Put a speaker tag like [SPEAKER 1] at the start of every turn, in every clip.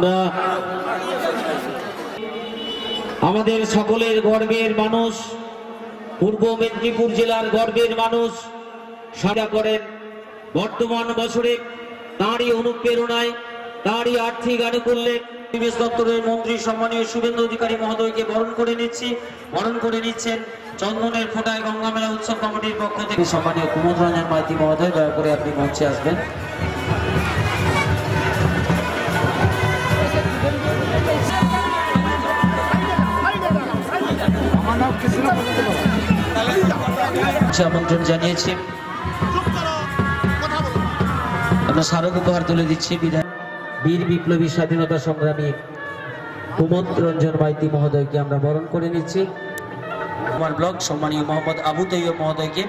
[SPEAKER 1] আমরা আমাদের সকলের গর্বের মানুষ, পূর্ব মেদিনীপুর জেলার গর্বের মানুষ সাজা করেন। বর্তমান বছরে তাঁরই অনুপ্রেরণায়, তাঁরই আর্থিক আনুকূল্যে পরিবেশ দপ্তরের মন্ত্রী সম্মানীয় শুভেন্দু অধিকারী মহোদয়কে বরণ করে নিচ্ছেন চন্দনের ফোঁটায় গঙ্গা মেলা উৎসব কমিটির পক্ষ থেকে সম্মানীয় কুমোদ রঞ্জন মাইতি মহোদয়। দয়া করে আপনি মঞ্চে আসবেন। আমন্ত্রণ জানিয়েছি, আমরা স্মারক উপহার তুলে দিচ্ছি বীর বিপ্লবী স্বাধীনতা সংগ্রামী কুমোদ রঞ্জন মাইতি মহোদয়কে আমরা বরণ করে নিচ্ছি। আমার ব্লক সম্মানীয় মোহাম্মদ আবু তৈয়ব মহোদয়কে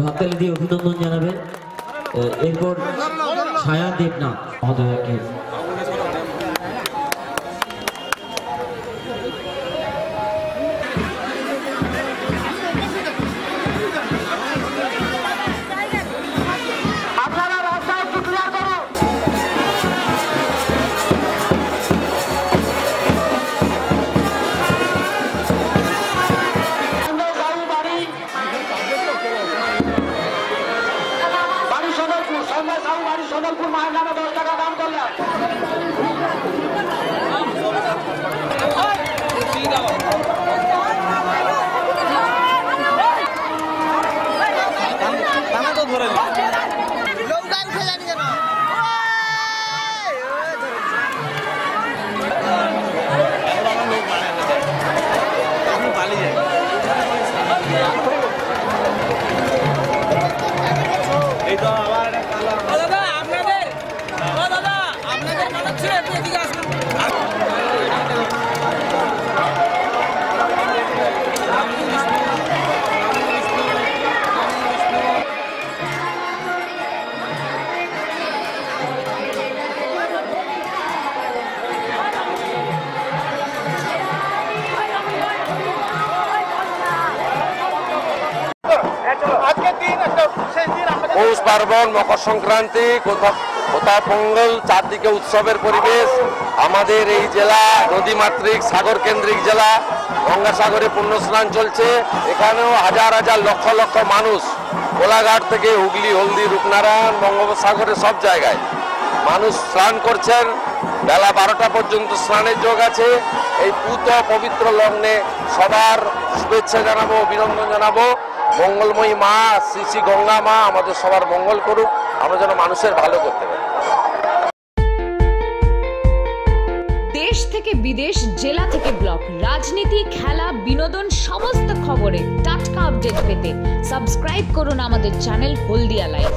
[SPEAKER 1] হাততালি দিয়ে অভিনন্দন জানাবেন। এরপর ছায়া দেবনাথ মহোদয়কে
[SPEAKER 2] সদলপুর মায়ের নামে 10 টাকা দাম করলাম।
[SPEAKER 3] পৌষ পার্বণ, মকর সংক্রান্তি, কোথাও পোঙ্গল, চারদিকে উৎসবের পরিবেশ। আমাদের এই জেলা নদীমাতৃক সাগর কেন্দ্রিক জেলা, গঙ্গাসাগরে পুণ্যস্নান চলছে। এখানেও হাজার হাজার লক্ষ লক্ষ মানুষ কোলাঘাট থেকে হুগলি, হলদি, রূপনারায়ণ, বঙ্গোপসাগরে সব জায়গায় মানুষ স্নান করছেন। বেলা 12টা পর্যন্ত স্নানের যোগ আছে। এই পূত পবিত্র লগ্নে সবার শুভেচ্ছা জানাবো, অভিনন্দন জানাবো। মঙ্গলময়ী মা শ্রী শ্রী গঙ্গা মা আমাদের সবার মঙ্গল করুক, আমরা যেন মানুষের ভালো করতে পারি।
[SPEAKER 4] দেশ থেকে বিদেশ, জেলা থেকে ব্লক, রাজনীতি, খেলা, বিনোদন সমস্ত খবরে টাটকা আপডেট পেতে সাবস্ক্রাইব করুন আমাদের চ্যানেল হলদিয়া লাইভ।